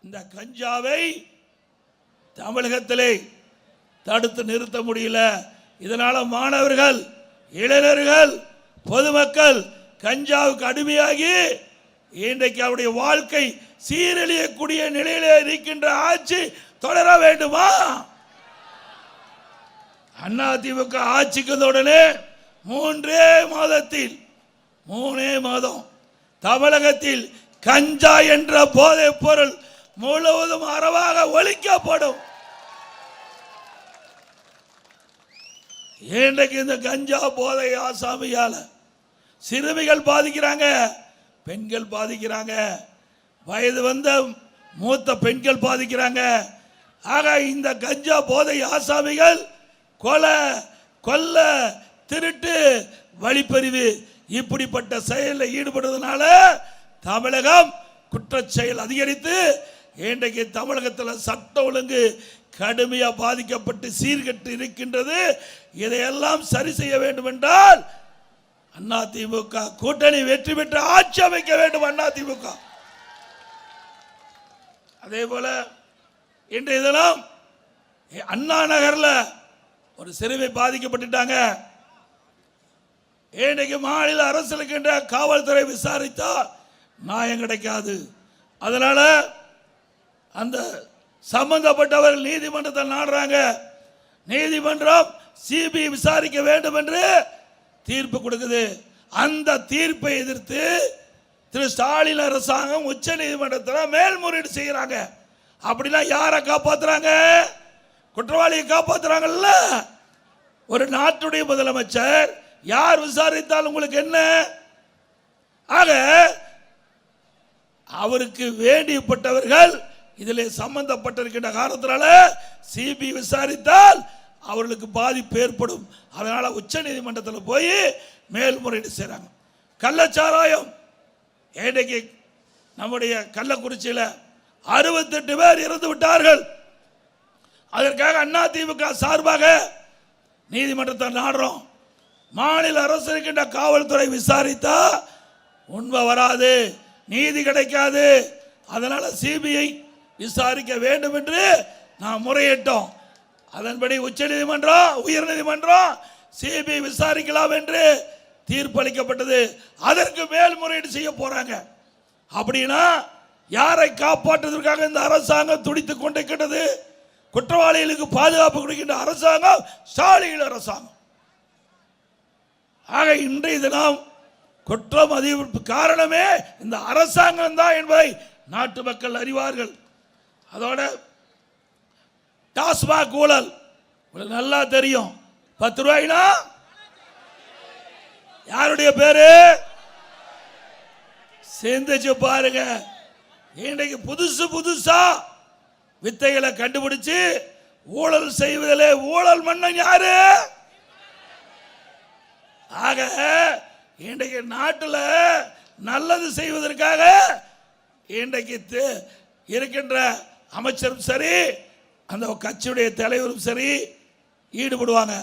இந்த கஞ்சாவை தமிழகத்திலே தடுத்து நிறுத்த முடியல. இதனால மாணவர்கள், இளைஞர்கள், பொதுமக்கள் கஞ்சாவுக்கு அடிமையாகி இன்றைக்கு அவருடைய வாழ்க்கை சீரழியக்கூடிய நிலையிலே இருக்கின்ற ஆட்சி தொடர வேண்டுமா? அதிமுக ஆட்சிக்கு உடனே 3 மாதம் தமிழகத்தில் கஞ்சா என்ற போதைப் பொருள் முழுவதும் அறவாக ஒழிக்கப்படும். இன்றைக்கு இந்த கஞ்சா போதை ஆசாமியால சிறுமிகள் பாதிக்கிறாங்க, பெண்கள் பாதிக்கிறாங்க, வயது வந்த மூத்த பெண்கள் பாதிக்கிறாங்க. ஆக இந்த கஞ்சா போதை ஆசாமிகள் கொலை, கொல்ல, திருட்டு, வழிப்பறிவு இப்படிப்பட்ட செயலில் ஈடுபடுவதனால தமிழகம் குற்றச் செயல் அதிகரித்து இன்றைக்கு தமிழகத்தில் சட்ட ஒழுங்கு கடுமையாக பாதிக்கப்பட்டு சீர்கெட்டு இருக்கின்றது. இதையெல்லாம் சரி செய்ய வேண்டும் என்றால் அதிமுக கூட்டணி வெற்றி பெற்று ஆட்சி அமைக்க வேண்டும். அதிமுக அதே போல இன்றைய தினம் அண்ணா நகர்ல ஒரு சிறுமி பாதிக்கப்பட்டுட்டாங்க. இன்றைக்கு மாநில அரசு இருக்கின்ற காவல்துறை விசாரித்தா நியாயம் கிடைக்காது. அதனால அந்த சம்பந்தப்பட்டவர்கள் நீதிமன்றத்தை நாடுறாங்க. நீதிமன்றம் சிபிஐ விசாரிக்க வேண்டும் என்று தீர்ப்பு கொடுக்குது. அந்த தீர்ப்பை எதிர்த்து திரு ஸ்டாலின் அரசாங்கம் உச்ச நீதிமன்றத்தில் மேல்முறையீடு செய்யறாங்க. அப்படின்னா யாரை காப்பாத்துறாங்க? குற்றவாளியை காப்பாத்துறாங்கல்ல. ஒரு நாட்டுடைய முதலமைச்சர் யார் விசாரித்தால் உங்களுக்கு என்ன? ஆக அவருக்கு வேண்டியப்பட்டவர்கள் இதில் சம்பந்தப்பட்டிருக்கின்ற காரணத்தினால சிபிஐ விசாரித்தால் அவர்களுக்கு பாதிப்பு ஏற்படும். அதனால உச்ச நீதிமன்றத்தில் போய் மேல்முறையீடு செய்றாங்க. கள்ளச்சாராயம் இன்றைக்கு நம்முடைய கள்ளக்குறிச்சியில் 68 பேர் இறந்து விட்டார்கள். அதற்காக அதிமுக சார்பாக நீதிமன்றத்தை நாடுறோம். மாநில அரசு இருக்கின்ற காவல்துறை விசாரித்தா உண்மை வராது, நீதி கிடைக்காது. அதனால சிபிஐ விசாரிக்க வேண்டும் என்று நாம் முறையிட்டோம். அதன்படி உச்ச நீதிமன்றம், உயர் நீதிமன்றம் சிபிஐ விசாரிக்கலாம் என்று தீர்ப்பளிக்கப்பட்டது. அதற்கு மேல்முறையீடு செய்ய போறாங்க. அப்படின்னா யாரை காப்பாற்றுவதற்காக இந்த அரசாங்கம் துடித்துக் கொண்டிருக்கிறது? குற்றவாளிகளுக்கு பாதுகாப்பு கொடுக்கின்ற அரசாங்கம் ஸ்டாலின் அரசாங்கம். ஆக இன்றைய தினம் குற்றம் அதிகரிப்பு காரணமே இந்த அரசாங்கம் தான் என்பதை நாட்டு மக்கள் அறிவார்கள். அதோட டாஸ்மாக் ஊழல் உங்களுக்கு நல்லா தெரியும். 10 ரூபாய்னா யாருடைய பேரு? சிந்திச்சு பாருங்க. இன்றைக்கு புதுசா வித்தைகளை கண்டுபிடிச்சு ஊழல் செய்வதிலே ஊழல் மன்னன் யாரு? ஆக இன்றைக்கு நாட்டில் நல்லது செய்வதற்காக இன்றைக்கு இருக்கின்ற அமைச்சரும் சரி, அந்த கட்சியுடைய தலைவரும் சரி ஈடுபடுவாங்க.